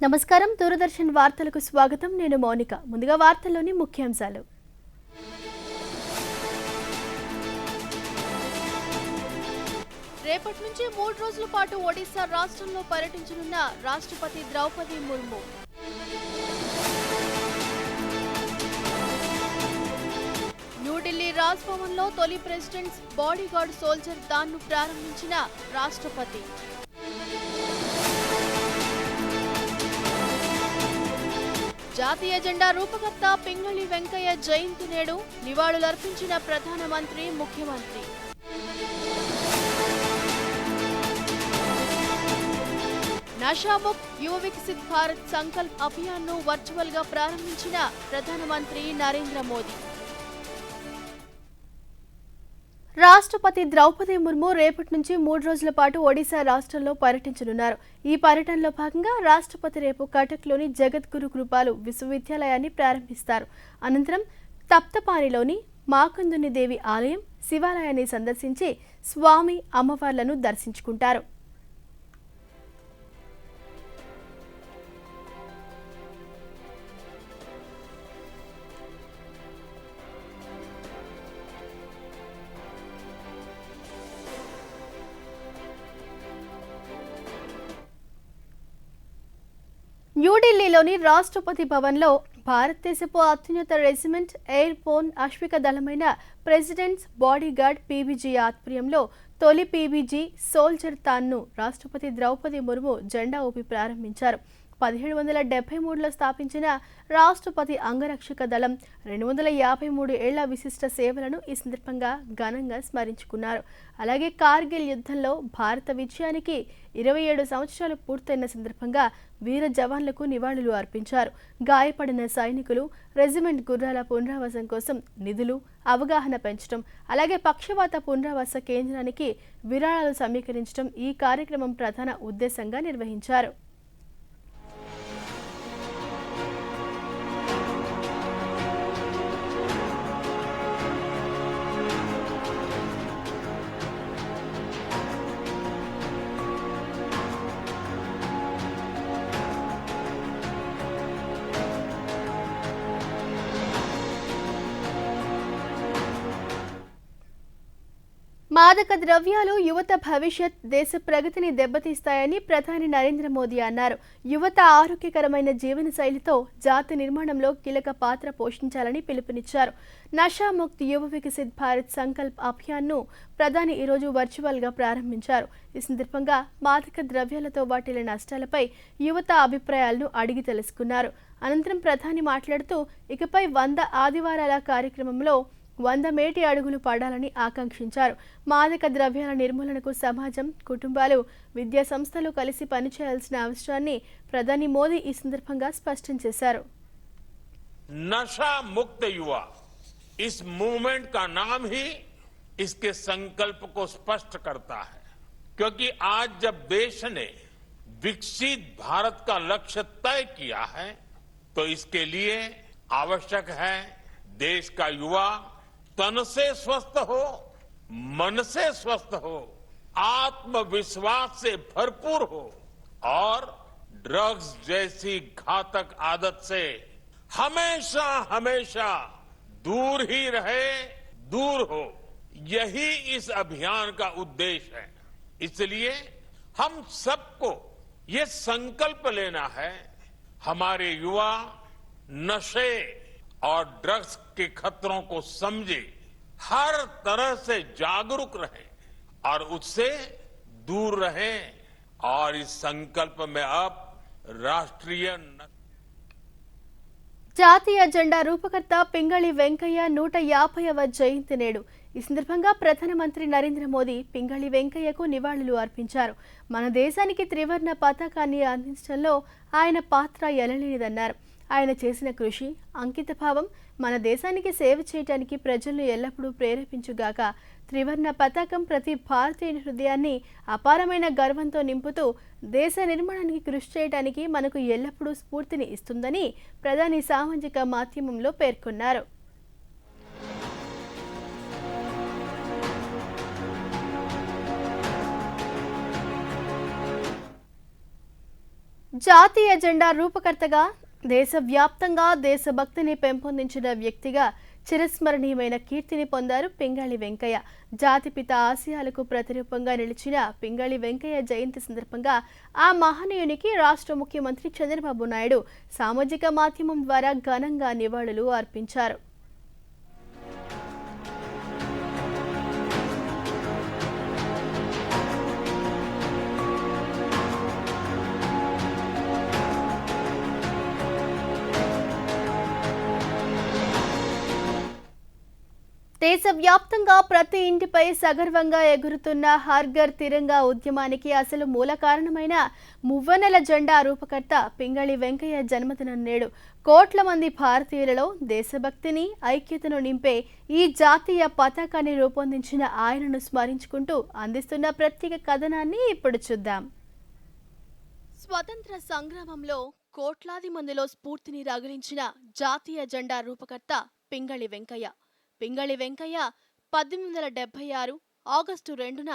నమస్కారం దూరదర్శన్ వార్తలకు స్వాగతం నేను మౌనిక ముందుగా వార్తల్లోని ముఖ్యాంశాలు రేపటి నుంచి 3 రోజుల పాటు ఒడిశా రాష్ట్రంలో పర్యటించనున్న రాష్ట్రపతి ద్రౌపది ముర్ము న్యూఢిల్లీ రాజ్భవన్లో తొలి ప్రెసిడెంట్స్ బాడీగార్డ్ సోల్జర్ దాన్ను ప్రారంభించిన రాష్ట్రపతి జాతీయ జెండా రూపకర్త పింగళి వెంకయ్య జయంతి నేడు నివాళులర్పించిన ప్రధానమంత్రి ముఖ్యమంత్రి నషాముక్త్ యువ వికసిత్ భారత్ సంకల్ప్ అభియాన్ను వర్చువల్ గా ప్రారంభించిన ప్రధానమంత్రి నరేంద్ర మోదీ. రాష్ట్రపతి ద్రౌపది ముర్ము రేపటి నుంచి 3 రోజుల పాటు ఒడిశా రాష్ట్రంలో పర్యటించనున్నారు. ఈ పర్యటనలో భాగంగా రాష్ట్రపతి రేపు కటక్లోని జగద్గురు కృపాలు విశ్వవిద్యాలయాన్ని ప్రారంభిస్తారు. అనంతరం తప్తపానిలోని మాకందుని దేవి ఆలయం, శివాలయాన్ని సందర్శించి స్వామి అమ్మవార్లను దర్శించుకుంటారు. న్యూఢిల్లీలోని రాష్ట్రపతి భవన్లో భారతదేశపు అత్యున్నత రెజిమెంట్ ఎయిర్ బోర్న్ అశ్విక దళమైన ప్రెసిడెంట్స్ బాడీగార్డ్ పీబీజీ ఆధ్వర్యంలో తొలి పీబీజీ సోల్జర్ తాన్ను రాష్ట్రపతి ద్రౌపది ముర్ము జెండా ఊపి ప్రారంభించారు. 1773లో స్థాపించిన రాష్ట్రపతి అంగరక్షక దళం 253 ఏళ్ల విశిష్ట సేవలను ఈ సందర్భంగా ఘనంగా స్మరించుకున్నారు. అలాగే కార్గిల్ యుద్ధంలో భారత విజయానికి 27 సంవత్సరాలు పూర్తయిన సందర్భంగా వీర జవాన్లకు నివాళులు అర్పించారు. గాయపడిన సైనికులు, రెజిమెంట్ గుర్రాల పునరావాసం కోసం నిధులు, అవగాహన పెంచడం, అలాగే పక్షవాత పునరావాస కేంద్రానికి విరాళాలు సమీకరించడం ఈ కార్యక్రమం ప్రధాన ఉద్దేశంగా నిర్వహించారు. మాదక ద్రవ్యాలు యువత భవిష్యత్, దేశ ప్రగతిని దెబ్బతీస్తాయని ప్రధాని నరేంద్ర మోదీ అన్నారు. యువత ఆరోగ్యకరమైన జీవన శైలితో జాతి నిర్మాణంలో కీలక పాత్ర పోషించాలని పిలుపునిచ్చారు. నషాముక్త్ యువ వికసిత్ భారత్ సంకల్ప్ అభియాన్ను ప్రధాని ఈరోజు వర్చువల్గా ప్రారంభించారు. ఈ సందర్భంగా మాదక ద్రవ్యాలతో వాటిల్ల నష్టాలపై యువత అభిప్రాయాలను అడిగి తెలుసుకున్నారు. అనంతరం ప్రధాని మాట్లాడుతూ ఇకపై 100 ఆదివారాల కార్యక్రమంలో 100 మేటి అడుగులు పడాలని ఆకాంక్షించారు. మాదక ద్రవ్యాల నిర్మూలనకు సమాజం, కుటుంబాలు, విద్యా సంస్థలు కలిసి పనిచేయాల్సిన అవసరాన్ని ప్రధాని మోదీ ఈ సందర్భంగా స్పష్టం చేశారు. नशा मुक्त युवा इस मूवमेंट का नाम ही इसके संकल्प को स्पष्ट करता है, क्योंकि आज जब देश ने विकसित भारत का लक्ष्य तय किया है तो इसके लिए आवश्यक है देश का युवा तन से स्वस्थ हो, मन से स्वस्थ हो, आत्मविश्वास से भरपूर हो और ड्रग्स जैसी घातक आदत से हमेशा हमेशा दूर ही रहे, दूर हो। यही इस अभियान का उद्देश्य है. इसलिए हम सबको ये संकल्प लेना है, हमारे युवा नशे और ड्रग्स के खतरों को समझे, हर तरह से जागरूक रहे और उससे दूर रहे. और इस संकल्प में अब राष्ट्रीय జాతీయ జెండా రూపకర్త పింగళి వెంకయ్య 150వ జయంతి నేడు. ఈ సందర్భంగా ప్రధానమంత్రి నరేంద్ర మోదీ పింగళి వెంకయ్యకు నివాళులు అర్పించారు. మన దేశానికి త్రివర్ణ పతాకాన్ని అందించడంలో ఆయన పాత్ర ఎనలేనిదన్నారు. ఆయన చేసిన కృషి, అంకితభావం మన దేశానికి సేవ చేయడానికి ప్రజలను ఎల్లప్పుడూ ప్రేరేపించుగాక. త్రివర్ణ పతాకం ప్రతి భారతీయుని హృదయాన్ని అపారమైన గర్వంతో నింపుతూ దేశ నిర్మాణానికి కృషి చేయడానికి మనకు ఎల్లప్పుడూ స్ఫూర్తిని ఇస్తుందని ప్రధాని సామాజిక మాధ్యమంలో పేర్కొన్నారు. జాతీయ జెండా రూపకర్తగా దేశవ్యాప్తంగా దేశభక్తిని పెంపొందించిన వ్యక్తిగా చిరస్మరణీయమైన కీర్తిని పొందారు పింగళి వెంకయ్య. జాతిపిత ఆశయాలకు ప్రతిరూపంగా నిలిచిన పింగళి వెంకయ్య జయంతి సందర్భంగా ఆ మహనీయునికి రాష్ట్ర ముఖ్యమంత్రి చంద్రబాబు నాయుడు సామాజిక మాధ్యమం ద్వారా ఘనంగా నివాళులు అర్పించారు. దేశవ్యాప్తంగా ప్రతి ఇంటిపై సగర్వంగా ఎగురుతున్న హర్ ఘర్ తిరంగా ఉద్యమానికి అసలు మూల కారణమైన మువ్వనెల జెండా రూపకర్త పింగళి వెంకయ్య జన్మదినం నేడు. కోట్ల మంది భారతీయులలో దేశభక్తిని, ఐక్యతను నింపే ఈ జాతీయ పతాకాన్ని రూపొందించిన ఆయనను స్మరించుకుంటూ అందిస్తున్న ప్రత్యేక కథనాన్ని ఇప్పుడు చూద్దాం. స్వతంత్ర సంగ్రామంలో కోట్లాది మందిలో స్ఫూర్తిని రగిలించిన జాతీయ జెండా రూపకర్త పింగళి వెంకయ్య. పింగళి వెంకయ్య 1876 ఆగస్టు 2న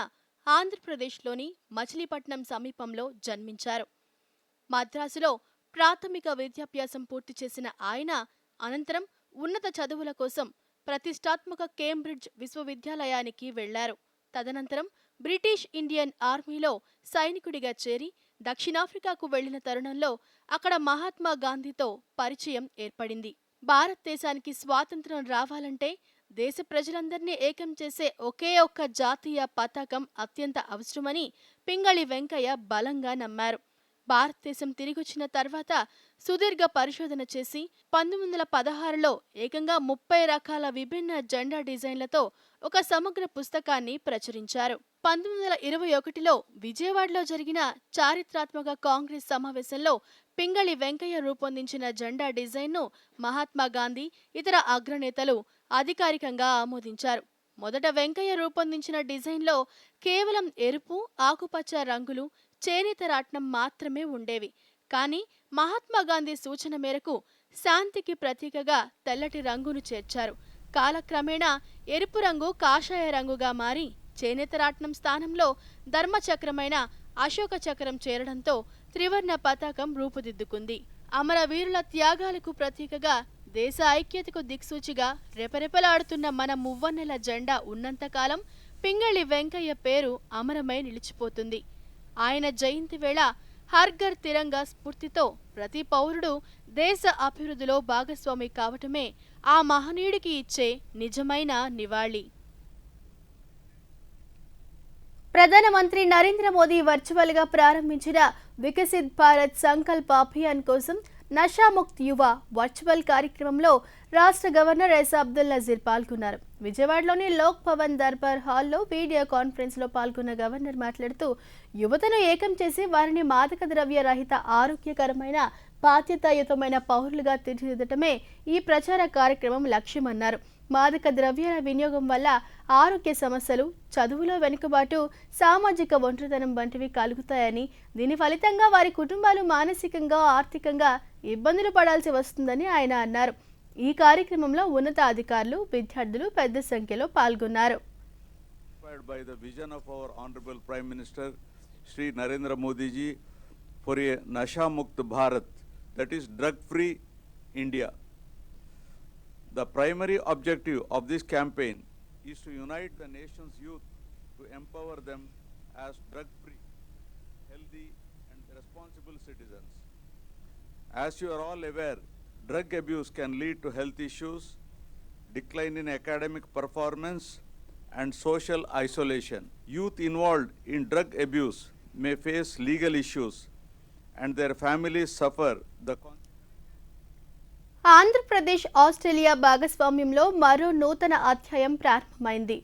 ఆంధ్రప్రదేశ్లోని మచిలీపట్నం సమీపంలో జన్మించారు. మద్రాసులో ప్రాథమిక విద్యాభ్యాసం పూర్తి చేసిన ఆయన అనంతరం ఉన్నత చదువుల కోసం ప్రతిష్టాత్మక కేంబ్రిడ్జ్ విశ్వవిద్యాలయానికి వెళ్లారు. తదనంతరం బ్రిటిష్ ఇండియన్ ఆర్మీలో సైనికుడిగా చేరి దక్షిణాఫ్రికాకు వెళ్లిన తరుణంలో అక్కడ మహాత్మా గాంధీతో పరిచయం ఏర్పడింది. భారతదేశానికి స్వాతంత్ర్యం రావాలంటే దేశ ప్రజలందరినీ ఏకం చేసే ఒకే ఒక్క జాతీయ పతాకం అత్యంత అవసరమని పింగళి వెంకయ్య బలంగా నమ్మారు. భారతదేశం తిరిగొచ్చిన తర్వాత సుదీర్ఘ పరిశోధన చేసి 1916లో ఏకంగా 30 రకాల విభిన్న జెండా డిజైన్లతో ఒక సమగ్ర పుస్తకాన్ని ప్రచురించారు. 1921లో విజయవాడలో జరిగిన చారిత్రాత్మక కాంగ్రెస్ సమావేశంలో పింగళి వెంకయ్య రూపొందించిన జెండా డిజైన్ను మహాత్మా గాంధీ, ఇతర అగ్రనేతలు అధికారికంగా ఆమోదించారు. మొదట వెంకయ్య రూపొందించిన డిజైన్లో కేవలం ఎరుపు, ఆకుపచ్చ రంగులు, చేనేత రాట్నం మాత్రమే ఉండేవి. కానీ మహాత్మా గాంధీ సూచన మేరకు శాంతికి ప్రతీకగా తెల్లటి రంగును చేర్చారు. కాలక్రమేణా ఎరుపు రంగు కాషాయ రంగుగా మారి చేనేత రాట్నం స్థానంలో ధర్మచక్రమైన అశోక చక్రం చేరడంతో త్రివర్ణ పతాకం రూపుదిద్దుకుంది. అమరవీరుల త్యాగాలకు ప్రతీకగా, దేశ ఐక్యతకు దిక్సూచిగా రెపరెపలాడుతున్న మన మువ్వన్నెల జెండా ఉన్నంతకాలం పింగళి వెంకయ్య పేరు అమరమై నిలిచిపోతుంది. ఆయన జయంతి వేళ హర్ ఘర్ తిరంగా స్ఫూర్తితో ప్రతి పౌరుడు దేశ అభివృద్ధిలో భాగస్వామి కావటమే ఆ మహనీయుడికి ఇచ్చే నిజమైన నివాళి. ప్రధానమంత్రి నరేంద్ర మోదీ వర్చువల్ గా ప్రారంభించిన వికసిత్ భారత్ సంకల్ప్ అభియాన్ కోసం నషాముక్త్ యువ వర్చువల్ కార్యక్రమంలో రాష్ట్ర గవర్నర్ ఎస్ అబ్దుల్ నజీర్ పాల్గొన్నారు. విజయవాడలోని లోక్ భవన్ దర్బార్ హాల్లో వీడియో కాన్ఫరెన్స్ లో పాల్గొన్న గవర్నర్ మాట్లాడుతూ యువతను ఏకం చేసి వారిని మాదక ద్రవ్య రహిత, ఆరోగ్యకరమైన, బాధ్యతాయుతమైన పౌరులుగా తీర్చిదిద్దటమే ఈ ప్రచార కార్యక్రమం లక్ష్యమన్నారు. మాదక ద్రవ్యాల వినియోగం వల్ల ఆరోగ్య సమస్యలు, చదువులో వెనుకబాటు, సామాజిక ఒంటరితనం వంటివి కలుగుతాయని, దీని ఫలితంగా వారి కుటుంబాలు మానసికంగా, ఆర్థికంగా ఇబ్బందులు పడాల్సి వస్తుందని ఆయన అన్నారు. ఈ కార్యక్రమంలో ఉన్నత అధికారులు, విద్యార్థులు పెద్ద సంఖ్యలో పాల్గొన్నారు. By the vision of our honorable Prime Minister Shri Narendra Modi ji for a Nasha Mukt Bharat, that is drug free India. The primary objective of this campaign is to unite the nation's youth to empower them as drug free, healthy and responsible citizens. As you are all aware, drug abuse can lead to health issues, decline in academic performance and social isolation. Youth involved in drug abuse may face legal issues and their families suffer the Andhra Pradesh Australia భాగస్వామ్యంలో మరో నూతన అధ్యాయం ప్రారంభమైంది.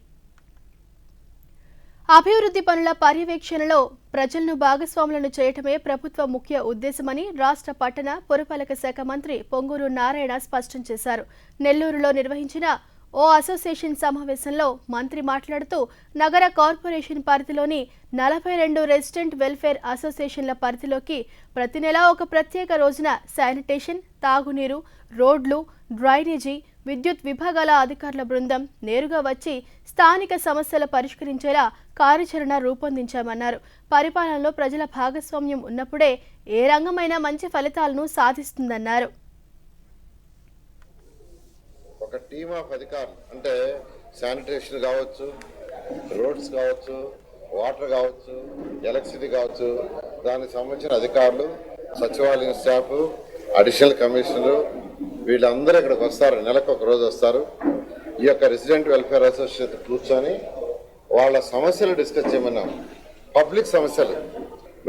అభివృద్ధి పనుల పర్యవేక్షణలో ప్రజలను భాగస్వాములను చేయటమే ప్రభుత్వ ముఖ్య ఉద్దేశమని రాష్ట్ర పట్టణ పురపాలక శాఖ మంత్రి పొంగూరు నారాయణ స్పష్టం చేశారు. నెల్లూరులో నిర్వహించిన ఓ అసోసియేషన్ సమావేశంలో మంత్రి మాట్లాడుతూ నగర కార్పొరేషన్ పరిధిలోని 42 రెసిడెంట్ వెల్ఫేర్ అసోసియేషన్ల పరిధిలోకి ప్రతి నెలా ఒక ప్రత్యేక రోజున శానిటేషన్, తాగునీరు, రోడ్లు, డ్రైనేజీ, విద్యుత్ విభాగాల అధికారుల బృందం నేరుగా వచ్చి స్థానిక సమస్యలు పరిష్కరించేలా కార్యాచరణ రూపొందించామన్నారు. పరిపాలనలో ప్రజల భాగస్వామ్యం ఉన్నప్పుడే ఏ రంగమైనా మంచి ఫలితాలను సాధిస్తుందన్నారు. ఒక టీమ్ ఆఫ్ అధికారులు అంటే శానిటేషన్ కావచ్చు, రోడ్స్ కావచ్చు, వాటర్ కావచ్చు, ఎలక్ట్రిసిటీ కావచ్చు, దానికి సంబంధించిన అధికారులు, సచివాలయం స్టాఫ్, అడిషనల్ కమిషనరు వీళ్ళందరూ ఇక్కడికి వస్తారు. నెలకు ఒక రోజు వస్తారు. ఈ యొక్క రెసిడెంట్ వెల్ఫేర్ అసోసియేషన్ కూర్చొని వాళ్ళ సమస్యలు డిస్కస్ చేయమన్నాం. పబ్లిక్ సమస్యలు,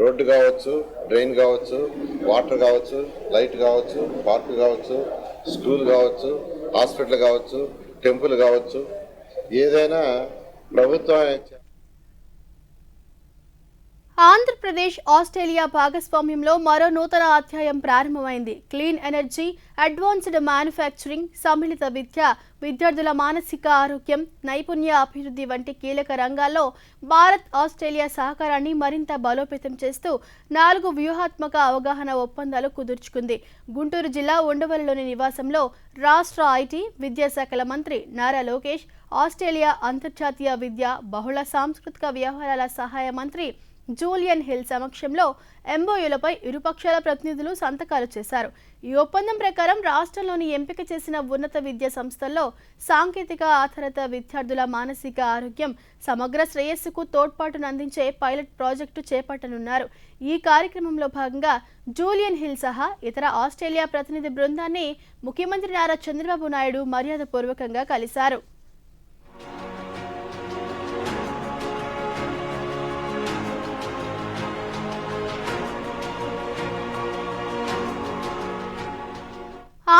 రోడ్డు కావచ్చు, డ్రైన్ కావచ్చు, వాటర్ కావచ్చు, లైట్ కావచ్చు, పార్క్ కావచ్చు, స్కూల్ కావచ్చు, హాస్పిటల్ కావచ్చు, టెంపుల్ కావచ్చు, ఏదైనా ప్రభుత్వం. ఆంధ్రప్రదేశ్ ఆస్ట్రేలియా భాగస్వామ్యంలో మరో నూతన అధ్యాయం ప్రారంభమైంది. క్లీన్ ఎనర్జీ, అడ్వాన్స్డ్ మ్యానుఫ్యాక్చరింగ్, సమ్మిళిత విద్య, విద్యార్థుల మానసిక ఆరోగ్యం, నైపుణ్య అభివృద్ధి వంటి కీలక రంగాల్లో భారత్ ఆస్ట్రేలియా సహకారాన్ని మరింత బలోపేతం చేస్తూ 4 వ్యూహాత్మక అవగాహన ఒప్పందాలు కుదుర్చుకుంది. గుంటూరు జిల్లా ఉండవల్లిలోని నివాసంలో రాష్ట్ర ఐటీ, విద్యాశాఖల మంత్రి నారా లోకేష్, ఆస్ట్రేలియా అంతర్జాతీయ విద్య, బహుళ సాంస్కృతిక వ్యవహారాల సహాయ మంత్రి జూలియన్ హిల్ సమక్షంలో ఎంఓయూలపై ఇరుపక్షాల ప్రతినిధులు సంతకాలు చేశారు. ఈ ఒప్పందం ప్రకారం రాష్ట్రంలోని ఎంపిక చేసిన ఉన్నత విద్యా సంస్థల్లో సాంకేతిక ఆధారిత విద్యార్థుల మానసిక ఆరోగ్యం, సమగ్ర శ్రేయస్సుకు తోడ్పాటును అందించే పైలట్ ప్రాజెక్టు చేపట్టనున్నారు. ఈ కార్యక్రమంలో భాగంగా జూలియన్ హిల్ సహా ఇతర ఆస్ట్రేలియా ప్రతినిధి బృందాన్ని ముఖ్యమంత్రి నారా చంద్రబాబు నాయుడు మర్యాదపూర్వకంగా కలిశారు.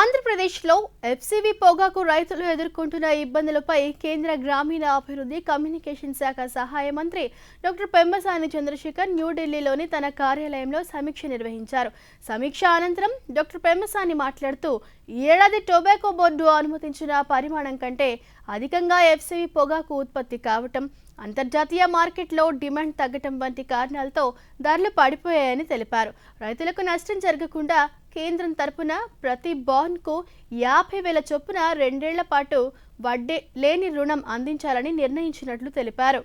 ఆంధ్రప్రదేశ్లో ఎఫ్సీవీ పొగాకు రైతులు ఎదుర్కొంటున్న ఇబ్బందులపై కేంద్ర గ్రామీణ అభివృద్ధి కమ్యూనికేషన్ శాఖ సహాయ మంత్రి డాక్టర్ పెమ్మసాని చంద్రశేఖర్ న్యూఢిల్లీలోని తన కార్యాలయంలో సమీక్ష నిర్వహించారు. సమీక్ష అనంతరం డాక్టర్ పెమ్మసాని మాట్లాడుతూ, ఈ ఏడాది టొబాకో బోర్డు అనుమతించిన పరిమాణం కంటే అధికంగా ఎఫ్సీవీ పొగాకు ఉత్పత్తి కావటం, అంతర్జాతీయ మార్కెట్లో డిమాండ్ తగ్గటం వంటి కారణాలతో ధరలు పడిపోయాయని తెలిపారు. రైతులకు నష్టం జరగకుండా కేంద్రం తరపున ప్రతి బాండ్కు 50,000 చొప్పున 2 ఏళ్ల పాటు వడ్డీ లేని రుణం అందించాలని నిర్ణయించినట్లు తెలిపారు.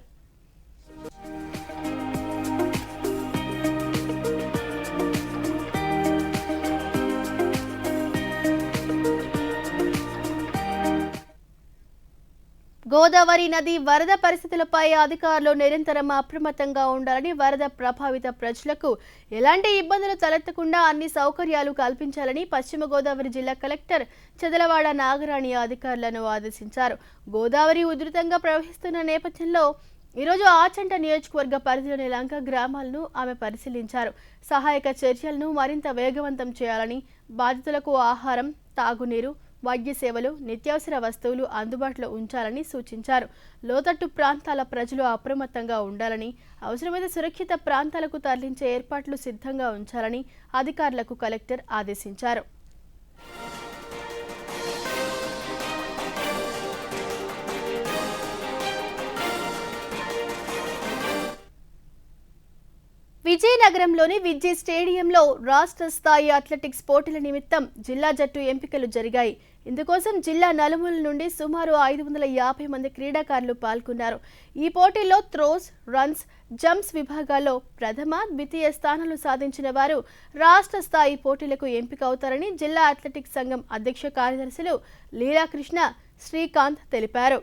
గోదావరి నది వరద పరిస్థితులపై అధికారులు నిరంతరం అప్రమత్తంగా ఉండాలని, వరద ప్రభావిత ప్రజలకు ఎలాంటి ఇబ్బందులు తలెత్తకుండా అన్ని సౌకర్యాలు కల్పించాలని పశ్చిమ గోదావరి జిల్లా కలెక్టర్ చదలవాడ నాగరాణి అధికారులను ఆదేశించారు. గోదావరి ఉధృతంగా ప్రవహిస్తున్న నేపథ్యంలో ఈరోజు ఆచంట నియోజకవర్గ పరిధిలోని లంక గ్రామాలను ఆమె పరిశీలించారు. సహాయక చర్యలను మరింత వేగవంతం చేయాలని, బాధితులకు ఆహారం, తాగునీరు, వైద్య సేవలు, నిత్యావసర వస్తువులు అందుబాటులో ఉంచాలని సూచించారు. లోతట్టు ప్రాంతాల ప్రజలు అప్రమత్తంగా ఉండాలని, అవసరమైన సురక్షిత ప్రాంతాలకు తరలించే ఏర్పాట్లు సిద్ధంగా ఉంచాలని అధికారులకు కలెక్టర్ ఆదేశించారు. విజయనగరంలోని విజయ్ స్టేడియంలో రాష్ట్ర స్థాయి అథ్లెటిక్స్ పోటీల నిమిత్తం జిల్లా జట్టు ఎంపికలు జరిగాయి. ఇందుకోసం జిల్లా నలుమూలల నుండి సుమారు 550 మంది క్రీడాకారులు పాల్గొన్నారు. ఈ పోటీల్లో త్రోస్, రన్స్, జంప్స్ విభాగాల్లో ప్రథమ, ద్వితీయ స్థానాలు సాధించిన వారు రాష్ట్ర స్థాయి పోటీలకు ఎంపిక అవుతారని జిల్లా అథ్లెటిక్స్ సంఘం అధ్యక్ష కార్యదర్శులు లీలాకృష్ణ, శ్రీకాంత్ తెలిపారు.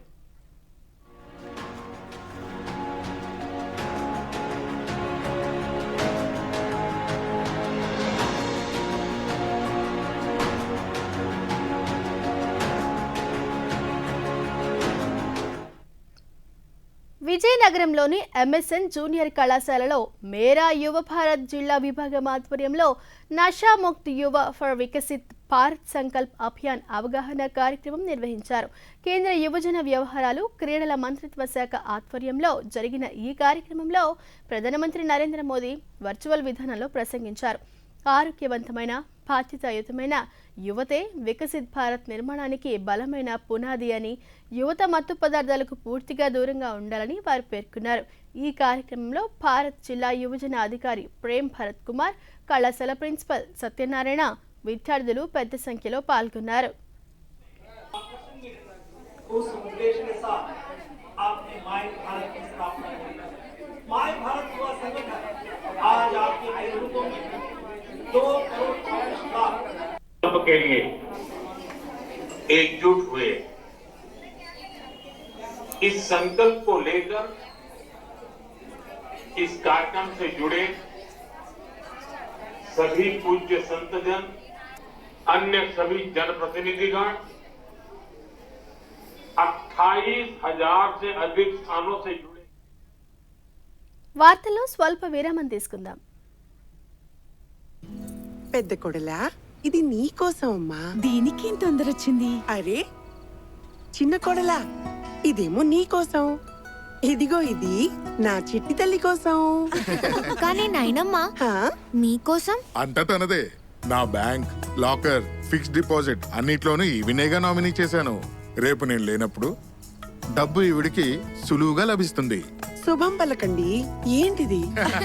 విజయనగరంలోని ఎంఎస్ఎన్ జూనియర్ కళాశాలలో మేరా యువ భారత్ జిల్లా విభాగం ఆధ్వర్యంలో నషా ముక్త్ యువ ఫర్ వికసిత్ భారత్ సంకల్ప్ అభియాన్ అవగాహన కార్యక్రమం నిర్వహించారు. కేంద్ర యువజన వ్యవహారాలు, క్రీడల మంత్రిత్వ శాఖ ఆధ్వర్యంలో జరిగిన ఈ కార్యక్రమంలో ప్రధానమంత్రి నరేంద్ర మోదీ వర్చువల్ విధానంలో ప్రసంగించారు. ఆరోగ్యవంతమైన, బాధ్యతాయుతమైన యువతే వికసిత్ భారత్ నిర్మాణానికి బలమైన పునాది అని, యువత మత్తు పదార్థాలకు పూర్తిగా దూరంగా ఉండాలని వారు పేర్కొన్నారు. ఈ కార్యక్రమంలో భారత్ జిల్లా యువజన అధికారి ప్రేమ్ భరత్ కుమార్, కళాశాల ప్రిన్సిపల్ సత్యనారాయణ, విద్యార్థులు పెద్ద సంఖ్యలో పాల్గొన్నారు. उस उद्देश्य के साथ आपने माय भारत की स्थापना की। माय भारत हुआ संगठन आज आपके नेतृत्व में 2 करोड़ लाख के लिए एकजुट हुए। इस संकल्प को लेकर इस कार्यक्रम से जुड़े सभी पूज्य संतजन, अन्य सभी जनप्रतिनिधिगण 28,000 से अधिक स्थानों से जुड़े। వార్తల్లో స్వల్ప విరామం తీసుకుందాం. పెద్ద కొడలా, ఇది నీ కోసం అమ్మా. దీనికేం తొందర వచ్చింది? అరే చిన్న కొడలా, ఇదేమో నీ కోసం. ఇదిగో ఇది నా చిట్టి తల్లి కోసం. కానీ నాయనమ్మా, హా? మీకోసం అంతా తనదే. నా బ్యాంక్, లాకర్, ఫిక్స్డ్ డిపాజిట్ అన్నిట్లోనూ ఈవినేగా నామినీ చేశాను. రేపు నేను లేనప్పుడు డబ్బు ఈవిడికి సులువుగా లభిస్తుంది. శుభం పలకండి. ఏంటిది?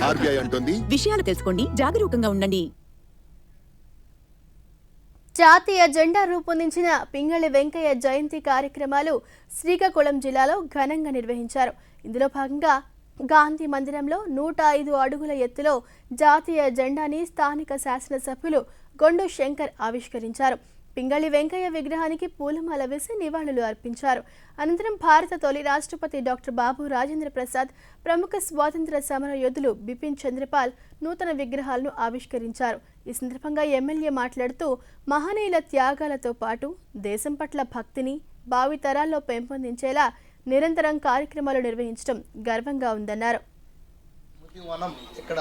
ఆర్బీఐ అంటుంది, విషయాలు తెలుసుకోండి, జాగరూకంగా ఉండండి. జాతీయ జెండా రూపొందించిన పింగళి వెంకయ్య జయంతి కార్యక్రమాలు శ్రీకాకుళం జిల్లాలో ఘనంగా నిర్వహించారు. ఇందులో భాగంగా గాంధీ మందిరంలో 105 అడుగుల ఎత్తులో జాతీయ జెండాని స్థానిక శాసనసభ్యులు గొండు శంకర్ ఆవిష్కరించారు. పింగళి వెంకయ్య విగ్రహానికి పూలమాల వేసి నివాళులు అర్పించారు. అనంతరం భారత తొలి రాష్ట్రపతి డాక్టర్ బాబు రాజేంద్ర ప్రసాద్, ప్రముఖ స్వాతంత్ర సమర యోధులు బిపిన్ చంద్రపాల్ నూతన విగ్రహాలను ఆవిష్కరించారు. ఈ సందర్భంగా ఎమ్మెల్యే మాట్లాడుతూ మహనీయుల త్యాగాలతో పాటు దేశం పట్ల భక్తిని భావితరాల్లో పెంపొందించేలా నిరంతరం కార్యక్రమాలు నిర్వహించడం గర్వంగా ఉందన్నారు. వనం ఇక్కడ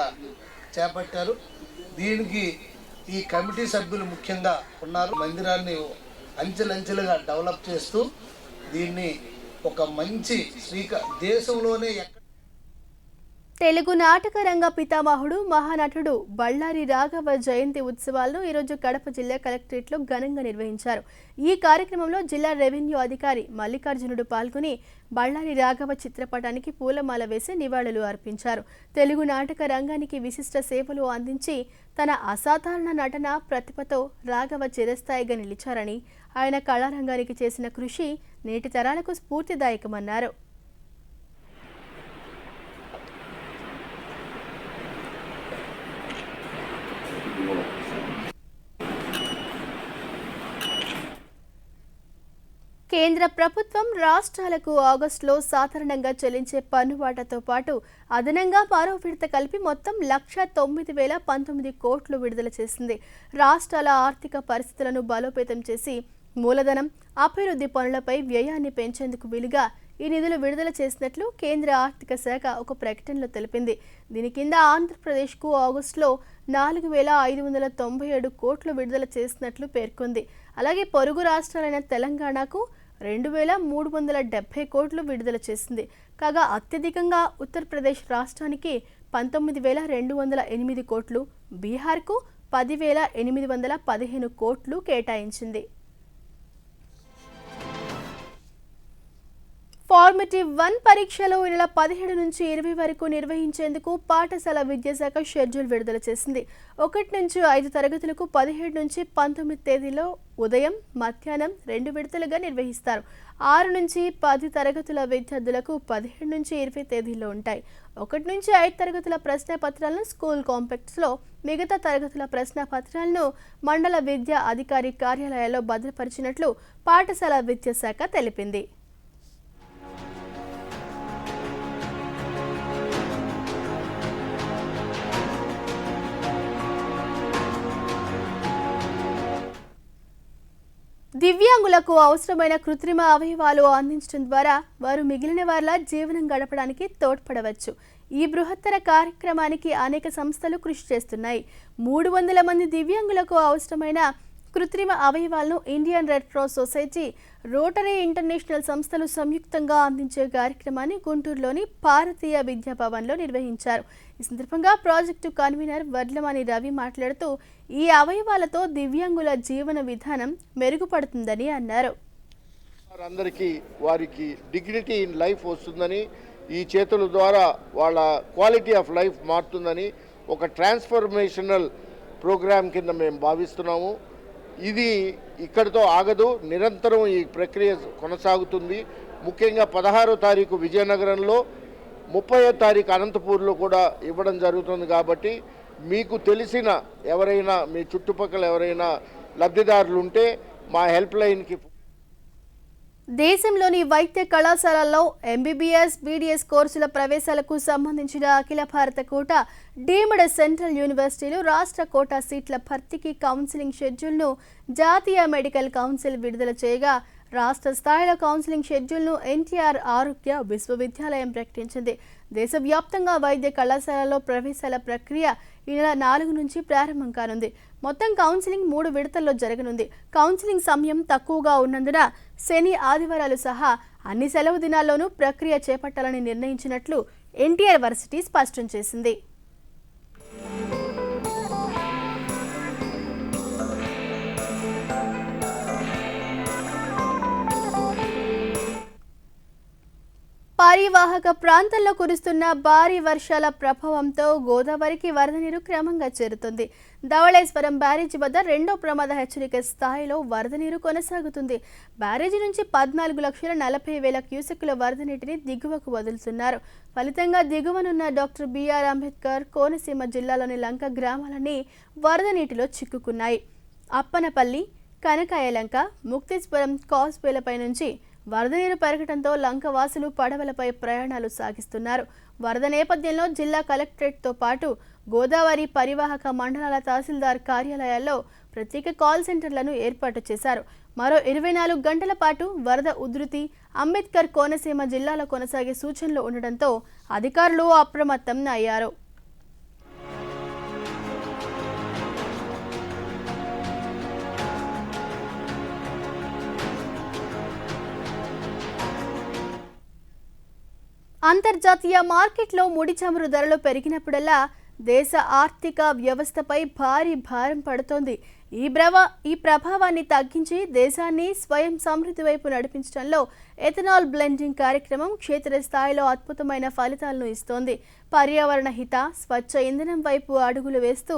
చేపట్టారు. దీనికి ఈ కమిటీ సభ్యులు ముఖ్యంగా ఉన్నారు. మందిరాన్ని అంచెలంచెలుగా డెవలప్ చేస్తూ దీన్ని ఒక మంచి దేశంలోనే తెలుగు నాటక రంగ పితామహుడు మహానటుడు బళ్ళారి రాఘవ జయంతి ఉత్సవాలను ఈరోజు కడప జిల్లా కలెక్టరేట్లో ఘనంగా నిర్వహించారు. ఈ కార్యక్రమంలో జిల్లా రెవెన్యూ అధికారి మల్లికార్జునుడు పాల్గొని బళ్ళారి రాఘవ చిత్రపటానికి పూలమాల వేసి నివాళులు అర్పించారు. తెలుగు నాటక రంగానికి విశిష్ట సేవలు అందించి తన అసాధారణ నటన ప్రతిభతో రాఘవ చిరస్థాయిగా నిలిచారని, ఆయన కళారంగానికి చేసిన కృషి నేటి తరాలకు స్ఫూర్తిదాయకమన్నారు. కేంద్ర ప్రభుత్వం రాష్ట్రాలకు ఆగస్టులో సాధారణంగా చెల్లించే పన్నువాటాతో పాటు అదనంగా మరో విడత కలిపి మొత్తం 1,09,019 కోట్లు విడుదల చేసింది. రాష్ట్రాల ఆర్థిక పరిస్థితులను బలోపేతం చేసి మూలధనం, అభివృద్ధి పనులపై వ్యయాన్ని పెంచేందుకు వీలుగా ఈ నిధులు విడుదల చేసినట్లు కేంద్ర ఆర్థిక శాఖ ఒక ప్రకటనలో తెలిపింది. దీని కింద ఆంధ్రప్రదేశ్కు ఆగస్టులో 4,597 కోట్లు విడుదల చేసినట్లు పేర్కొంది. అలాగే పొరుగు రాష్ట్రాలైన తెలంగాణకు 2,370 కోట్లు విడుదల చేసింది. కాగా అత్యధికంగా ఉత్తరప్రదేశ్ రాష్ట్రానికి 19,208 కోట్లు, బీహార్కు 10,815 కోట్లు కేటాయించింది. ఫార్మేటివ్ 1 పరీక్షలు ఈ నెల 17 నుంచి 20 వరకు నిర్వహించేందుకు పాఠశాల విద్యాశాఖ షెడ్యూల్ విడుదల చేసింది. 1 నుంచి 5 తరగతులకు 17 నుంచి 19 తేదీలో ఉదయం, మధ్యాహ్నం 2 విడతలుగా నిర్వహిస్తారు. 6 నుంచి 10 తరగతుల విద్యార్థులకు 17 నుంచి 20 తేదీల్లో ఉంటాయి. 1 నుంచి 5 తరగతుల ప్రశ్న పత్రాలను స్కూల్ కాంప్లెక్స్లో, మిగతా తరగతుల ప్రశ్న పత్రాలను మండల విద్యా అధికారి కార్యాలయాల్లో భద్రపరిచినట్లు పాఠశాల విద్యాశాఖ తెలిపింది. దివ్యాంగులకు అవసరమైన కృత్రిమ అవయవాలు అందించడం ద్వారా వారు మిగిలిన వారిలా జీవనం గడపడానికి తోడ్పడవచ్చు. ఈ బృహత్తర కార్యక్రమానికి అనేక సంస్థలు కృషి చేస్తున్నాయి. 300 మంది దివ్యాంగులకు అవసరమైన కృత్రిమ అవయవాలను Indian red cross society, rotary international సంస్థలు సంయుక్తంగా అందించే కార్యక్రమాన్ని గుంటూరులోని భారతీయ విద్యాభవన్లో నిర్వహించారు. ఈ సందర్భంగా ప్రాజెక్టు కన్వీనర్ వడ్లమాని రవి మాట్లాడుతూ ఈ అవయవాలతో దివ్యాంగుల జీవన విధానం మెరుగుపడుతుందని అన్నారు. అందరికీ వారికి డిగ్నిటీ ఇన్ లైఫ్ వస్తుందని, ఈ చేతుల ద్వారా వాళ్ళ క్వాలిటీ ఆఫ్ లైఫ్ మారుతుందని ఒక ట్రాన్స్ఫర్మేషనల్ ప్రోగ్రామ్ కింద మేము భావిస్తున్నాము. ఇది ఇక్కడితో ఆగదు, నిరంతరం ఈ ప్రక్రియ కొనసాగుతుంది. ముఖ్యంగా 16వ తారీఖు విజయనగరంలో, 30వ తారీఖు అనంతపూర్లో కూడా ఇవ్వడం జరుగుతుంది. కాబట్టి మీకు తెలిసిన ఎవరైనా, మీ చుట్టుపక్కల ఎవరైనా లబ్ధిదారులు ఉంటే మా హెల్ప్ లైన్కి. దేశంలోని వైద్య కళాశాలల్లో ఎంబీబీఎస్, బీడీఎస్ కోర్సుల ప్రవేశాలకు సంబంధించిన అఖిల భారత కోటా డీమ్డ్ సెంట్రల్ యూనివర్సిటీలు రాష్ట్ర కోటా సీట్ల భర్తీకి కౌన్సిలింగ్ షెడ్యూల్ను జాతీయ మెడికల్ కౌన్సిల్ విడుదల చేయగా రాష్ట్ర స్థాయిలో కౌన్సిలింగ్ షెడ్యూల్ను ఎన్టీఆర్ ఆరోగ్య విశ్వవిద్యాలయం ప్రకటించింది. దేశవ్యాప్తంగా వైద్య కళాశాలలో ప్రవేశాల ప్రక్రియ ఈ నెల 4 నుంచి ప్రారంభం కానుంది. మొత్తం కౌన్సిలింగ్ 3 విడతల్లో జరగనుంది. కౌన్సిలింగ్ సమయం తక్కువగా ఉన్నందున శని, ఆదివారాలు సహా అన్ని సెలవు దినాల్లోనూ ప్రక్రియ చేపట్టాలని నిర్ణయించినట్లు ఎన్టీఆర్ వర్సిటీ స్పష్టం చేసింది. పరివాహక ప్రాంతాల్లో కురుస్తున్న భారీ వర్షాల ప్రభావంతో గోదావరికి వరద నీరు క్రమంగా చేరుతుంది. ధవళేశ్వరం బ్యారేజీ వద్ద 2వ ప్రమాద హెచ్చరిక స్థాయిలో వరద నీరు కొనసాగుతుంది. బ్యారేజీ నుంచి 14,40,000 క్యూసెక్కుల వరద నీటిని దిగువకు వదులుతున్నారు. ఫలితంగా దిగువనున్న డాక్టర్ బిఆర్ అంబేద్కర్ కోనసీమ జిల్లాలోని లంక గ్రామాలన్నీ వరద నీటిలో చిక్కుకున్నాయి. అప్పనపల్లి, కనకాయలంక, ముక్తేశ్వరం కాస్వేలపై నుంచి వరద నీరు పెరగడంతో లంకవాసులు పడవలపై ప్రయాణాలు సాగిస్తున్నారు. వరద నేపథ్యంలో జిల్లా కలెక్టరేట్తో పాటు గోదావరి పరివాహక మండలాల తహసీల్దార్ కార్యాలయాల్లో ప్రత్యేక కాల్ సెంటర్లను ఏర్పాటు చేశారు. మరో 24 గంటల పాటు వరద ఉధృతి అంబేద్కర్ కోనసీమ జిల్లాలో కొనసాగే సూచనలు ఉండడంతో అధికారులు అప్రమత్తం అయ్యారు. అంతర్జాతీయ మార్కెట్లో ముడి చమురు ధరలు పెరిగినప్పుడల్లా దేశ ఆర్థిక వ్యవస్థపై భారీ భారం పడుతోంది. ఈ ప్రభావాన్ని తగ్గించి దేశాన్ని స్వయం సమృద్ధి వైపు నడిపించడంలో ఎథనాల్ బ్లెండింగ్ కార్యక్రమం క్షేత్రస్థాయిలో అద్భుతమైన ఫలితాలను ఇస్తోంది. పర్యావరణ హిత, స్వచ్ఛ ఇంధనం వైపు అడుగులు వేస్తూ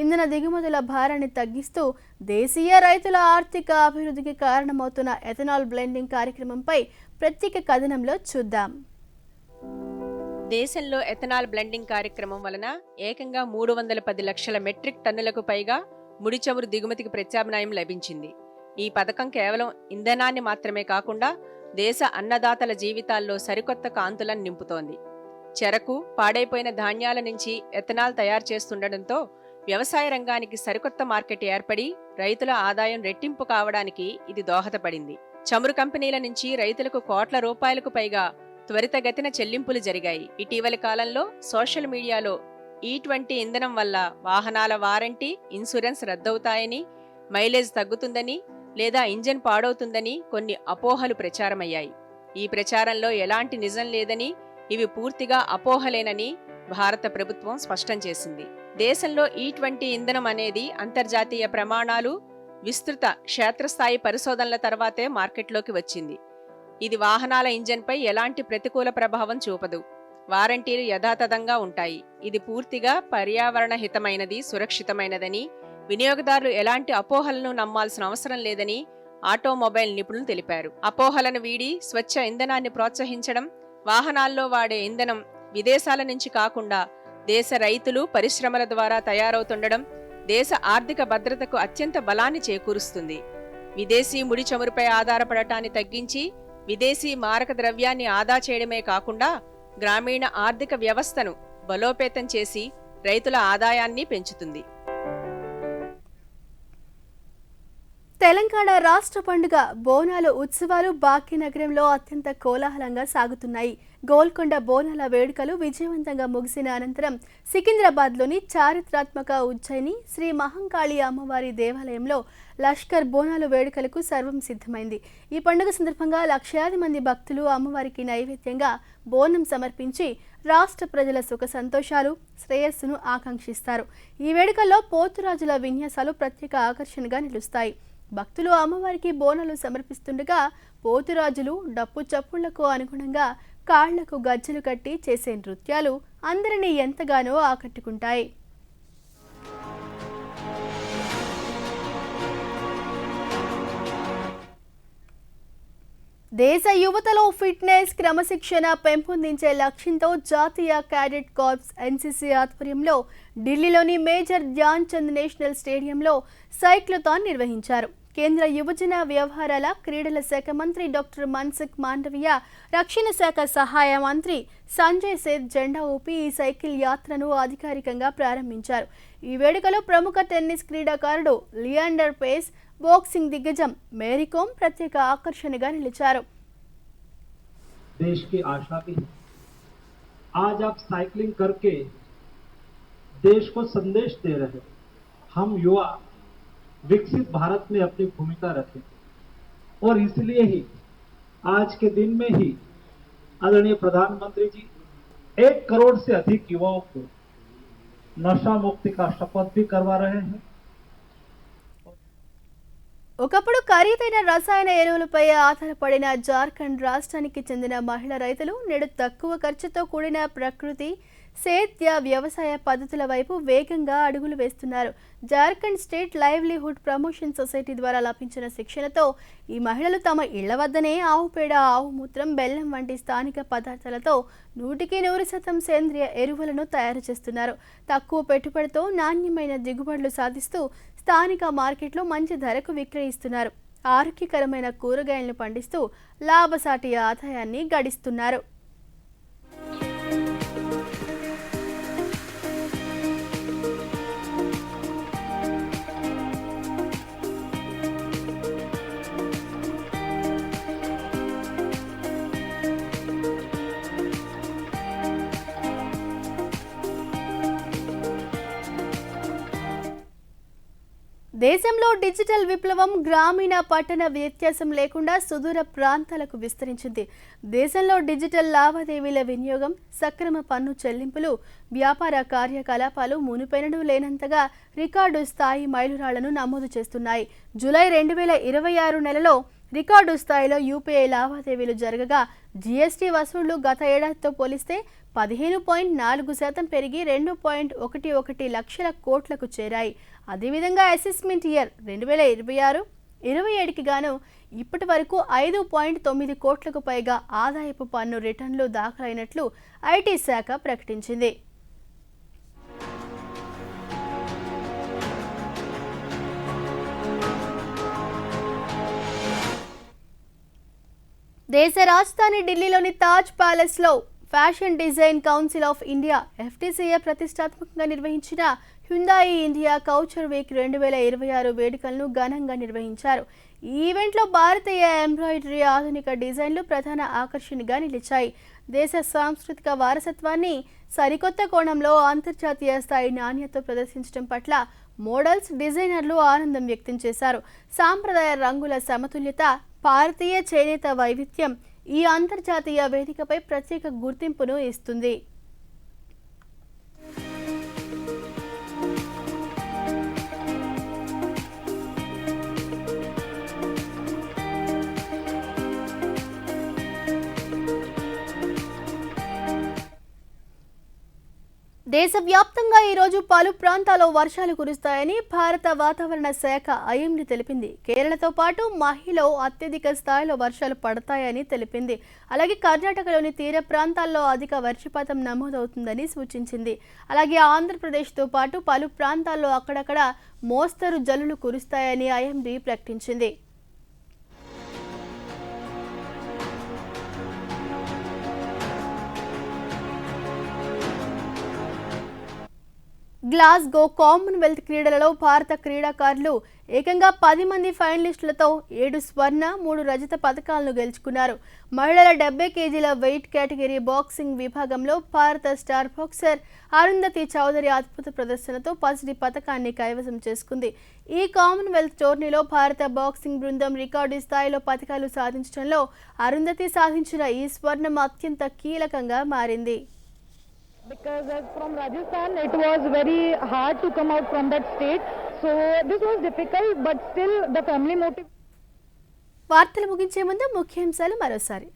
ఇంధన దిగుమతుల భారాన్ని తగ్గిస్తూ దేశీయ రైతుల ఆర్థిక అభివృద్ధికి కారణమవుతున్న ఎథనాల్ బ్లెండింగ్ కార్యక్రమంపై ప్రత్యేక కథనంలో చూద్దాం. దేశంలో ఎథనాల్ బ్లెండింగ్ కార్యక్రమం వలన ఏకంగా 310 లక్షల మెట్రిక్ టన్నులకు పైగా ముడి చమురు దిగుమతికి ప్రత్యామ్నాయం లభించింది. ఈ పథకం కేవలం ఇంధనాన్ని మాత్రమే కాకుండా దేశ అన్నదాతల జీవితాల్లో సరికొత్త కాంతులను నింపుతోంది. చెరకు, పాడైపోయిన ధాన్యాల నుంచి ఎథనాల్ తయారు చేస్తుండటంతో వ్యవసాయ రంగానికి సరికొత్త మార్కెట్ ఏర్పడి రైతుల ఆదాయం రెట్టింపు కావడానికి ఇది దోహదపడింది. చమురు కంపెనీల నుంచి రైతులకు కోట్ల రూపాయలకు పైగా త్వరితగతిన చెల్లింపులు జరిగాయి. ఇటీవలి కాలంలో సోషల్ మీడియాలో E20 ఇంధనం వల్ల వాహనాల వారంటీ, ఇన్సూరెన్స్ రద్దవుతాయని, మైలేజ్ తగ్గుతుందని లేదా ఇంజన్ పాడవుతుందని కొన్ని అపోహలు ప్రచారమయ్యాయి. ఈ ప్రచారంలో ఎలాంటి నిజం లేదని, ఇవి పూర్తిగా అపోహలేనని భారత ప్రభుత్వం స్పష్టం చేసింది. దేశంలో E20 ఇంధనం అనేది అంతర్జాతీయ ప్రమాణాలు, విస్తృత క్షేత్రస్థాయి పరిశోధనల తర్వాతే మార్కెట్లోకి వచ్చింది. ఇది వాహనాల ఇంజన్పై ఎలాంటి ప్రతికూల ప్రభావం చూపదు. వారంటీలు యథాతథంగా ఉంటాయి. ఇది పూర్తిగా పర్యావరణ హితమైనది, సురక్షితమైనదని, వినియోగదారులు ఎలాంటి అపోహలను నమ్మాల్సిన అవసరం లేదని ఆటోమొబైల్ నిపుణులు తెలిపారు. అపోహలను వీడి స్వచ్ఛ ఇంధనాన్ని ప్రోత్సహించడం, వాహనాల్లో వాడే ఇంధనం విదేశాల నుంచి కాకుండా దేశ రైతులు, పరిశ్రమల ద్వారా తయారవుతుండడం దేశ ఆర్థిక భద్రతకు అత్యంత బలాన్ని చేకూరుస్తుంది. విదేశీ ముడి చమురుపై ఆధారపడటాన్ని తగ్గించి విదేశీ మారక ద్రవ్యాన్ని ఆదా చేయడమే కాకుండా గ్రామీణ ఆర్థిక వ్యవస్థను బలోపేతం చేసి రైతుల ఆదాయాన్ని పెంచుతుంది. తెలంగాణ రాష్ట్ర పండుగ బోనాలు ఉత్సవాలు భాగ్యనగరంలో అత్యంత కోలాహలంగా సాగుతున్నాయి. గోల్కొండ బోనాల వేడుకలు విజయవంతంగా ముగిసిన అనంతరం సికింద్రాబాద్లోని చారిత్రాత్మక ఉజ్జయిని శ్రీ మహంకాళి అమ్మవారి దేవాలయంలో లష్కర్ బోనాలు వేడుకలకు సర్వం సిద్ధమైంది. ఈ పండుగ సందర్భంగా లక్షలాది మంది భక్తులు అమ్మవారికి నైవేద్యంగా బోనం సమర్పించి రాష్ట్ర ప్రజల సుఖ సంతోషాలు, శ్రేయస్సును ఆకాంక్షిస్తారు. ఈ వేడుకల్లో పోతురాజుల విన్యాసాలు ప్రత్యేక ఆకర్షణగా నిలుస్తాయి. భక్తులు అమ్మవారికి బోనాలు సమర్పిస్తుండగా పోతురాజులు డప్పు చప్పుళ్లకు అనుగుణంగా కాళ్లకు గజ్జలు కట్టి చేసే నృత్యాలు అందరినీ ఎంతగానో ఆకట్టుకుంటాయి. దేశ యువతలో ఫిట్నెస్ క్రమశిక్షణ పెంపొందించే లక్ష్యంతో జాతీయ క్యాడెట్ కార్ప్స్ ఎన్సీసీ ఆధ్వర్యంలో ఢిల్లీలోని మేజర్ ధ్యాన్ చంద్ నేషనల్ స్టేడియంలో సైక్లోథాన్ నిర్వహించారు. కేంద్ర యువజన వ్యవహారాల క్రీడల శాఖ మంత్రి డాక్టర్ మన్సుఖ్ మాండవీయ, రక్షణ శాఖ సహాయ మంత్రి సంజయ్ సేత్ జెండా ఊపి ఈ సైకిల్ యాత్రను అధికారికంగా ప్రారంభించారు. ఈ వేడుకలో ప్రముఖ టెన్నిస్ క్రీడాకారుడు లియాండర్ పేస్, బాక్సింగ్ దిగ్గజం మేరీ కోమ్ ప్రత్యేక ఆకర్షణగా నిలిచారు. देश की आशा भी है। आज आप साइकिलिंग करके देश को संदेश दे रहे हैं। हम युवा विकसित भारत में अपनी भूमिका रखें और इसलिए ही आज के दिन में ही आदरणीय प्रधानमंत्री जी 1 करोड़ से अधिक युवाओं को नशा मुक्ति का शपथ भी करवा रहे हैं। ఒకప్పుడు ఖరీదైన రసాయన ఎరువులపై ఆధారపడిన జార్ఖండ్ రాష్ట్రానికి చెందిన మహిళా రైతులు నేడు తక్కువ ఖర్చుతో కూడిన ప్రకృతి సేద్య వ్యవసాయ పద్ధతుల వైపు వేగంగా అడుగులు వేస్తున్నారు. Jharkhand state livelihood promotion society ద్వారా లభించిన శిక్షణతో ఈ మహిళలు తమ ఇళ్ల వద్దనే ఆవు పేడ, ఆవు మూత్రం, బెల్లం వంటి స్థానిక పదార్థాలతో 100% సేంద్రియ ఎరువులను తయారు చేస్తున్నారు. తక్కువ పెట్టుబడితో నాణ్యమైన దిగుబడులు సాధిస్తూ స్థానిక మార్కెట్లో మంచి ధరకు విక్రయిస్తున్నారు. ఆరోగ్యకరమైన కూరగాయలను పండిస్తూ లాభసాటి ఆదాయాన్ని గడిస్తున్నారు. దేశంలో డిజిటల్ విప్లవం గ్రామీణ పట్టణ వ్యత్యాసం లేకుండా సుదూర ప్రాంతాలకు విస్తరించింది. దేశంలో డిజిటల్ లావాదేవీల వినియోగం, సక్రమ పన్ను చెల్లింపులు, వ్యాపార కార్యకలాపాలు మునుపెన్నడూ లేనంతగా రికార్డు స్థాయి మైలురాళ్లను నమోదు చేస్తున్నాయి. జూలై 2026 నెలలో రికార్డు స్థాయిలో యూపీఐ లావాదేవీలు జరగగా జీఎస్టీ వసూళ్లు గత ఏడాదితో పోలిస్తే 15.4% పెరిగి 2.11 లక్షల కోట్లకు చేరాయి. అదేవిధంగా అసెస్మెంట్ ఇయర్ 2026-27కి గాను ఇప్పటి వరకు 5.9 కోట్లకు పైగా ఆదాయపు పన్ను రిటర్న్లు దాఖలైనట్లు ఐటీ శాఖ ప్రకటించింది. దేశ రాజధాని ఢిల్లీలోని తాజ్ ప్యాలెస్లో fashion design council of India FDCA ప్రతిష్టాత్మకంగా నిర్వహించిన హ్యుందాయి ఇండియా కల్చర్ వీక్ 2026 వేడుకలను ఘనంగా నిర్వహించారు. ఈ ఈవెంట్లో భారతీయ ఎంబ్రాయిడరీ, ఆధునిక డిజైన్లు ప్రధాన ఆకర్షణగా నిలిచాయి. దేశ సాంస్కృతిక వారసత్వాన్ని సరికొత్త కోణంలో అంతర్జాతీయ స్థాయి నాణ్యతతో ప్రదర్శించడం పట్ల మోడల్స్, డిజైనర్లు ఆనందం వ్యక్తం చేశారు. సాంప్రదాయ రంగుల సమతుల్యత, భారతీయ చేనేత వైవిధ్యం ఈ అంతర్జాతీయ వేదికపై ప్రత్యేక గుర్తింపును ఇస్తుంది. దేశవ్యాప్తంగా ఈరోజు పలు ప్రాంతాల్లో వర్షాలు కురుస్తాయని భారత వాతావరణ శాఖ ఐఎండీ తెలిపింది. కేరళతో పాటు మహిలో అత్యధిక స్థాయిలో వర్షాలు పడతాయని తెలిపింది. అలాగే కర్ణాటకలోని తీర ప్రాంతాల్లో అధిక వర్షపాతం నమోదవుతుందని సూచించింది. అలాగే ఆంధ్రప్రదేశ్తో పాటు పలు ప్రాంతాల్లో అక్కడక్కడ మోస్తరు జల్లులు కురుస్తాయని ఐఎండీ ప్రకటించింది. గ్లాస్గో కామన్వెల్త్ క్రీడలలో భారత క్రీడాకారులు ఏకంగా 10 మంది ఫైనలిస్టులతో 7 స్వర్ణ, 3 రజత పథకాలను గెలుచుకున్నారు. మహిళల 70 కేజీల వెయిట్ కేటగిరీ బాక్సింగ్ విభాగంలో భారత స్టార్ బాక్సర్ అరుంధతి చౌదరి అద్భుత ప్రదర్శనతో పసిడి పథకాన్ని కైవసం చేసుకుంది. ఈ కామన్వెల్త్ టోర్నీలో భారత బాక్సింగ్ బృందం రికార్డు స్థాయిలో పథకాలు సాధించడంలో అరుంధతి సాధించిన ఈ స్వర్ణం అత్యంత కీలకంగా మారింది. Because from Rajasthan it was very hard to come out from that state, so this was difficult, but still the family motive. వార్తలు ముగించే ముందు ముఖ్యాంశాలు మరోసారి.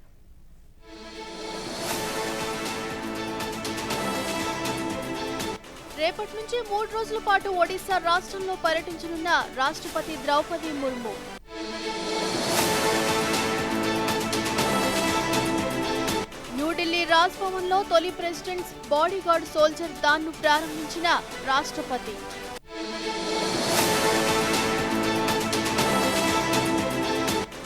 రేపటి నుంచి 3 రోజుల పాటు ఒడిశా రాష్ట్రంలో పర్యటించనున్న రాష్ట్రపతి ద్రౌపది ముర్ము. రాజ్భవన్లో తొలి ప్రెసిడెంట్స్ బాడీగార్డ్ సోల్జర్ దాన్ను ప్రారంభించిన రాష్ట్రపతి.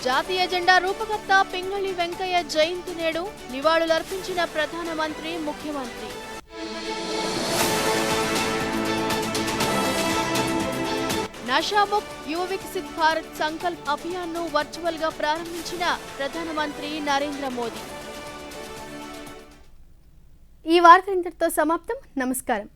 జాతీయ జెండా రూపకర్త పింగళి వెంకయ్య జయంతి నేడు నివాళులర్పించిన ప్రధానమంత్రి, ముఖ్యమంత్రి. నషాముక్త్ యువ వికసిత్ భారత్ సంకల్ప్ అభియాన్ను వర్చువల్ గా ప్రారంభించిన ప్రధానమంత్రి నరేంద్ర మోదీ. ఈ వార్త ఇంతటితో సమాప్తం. నమస్కారం.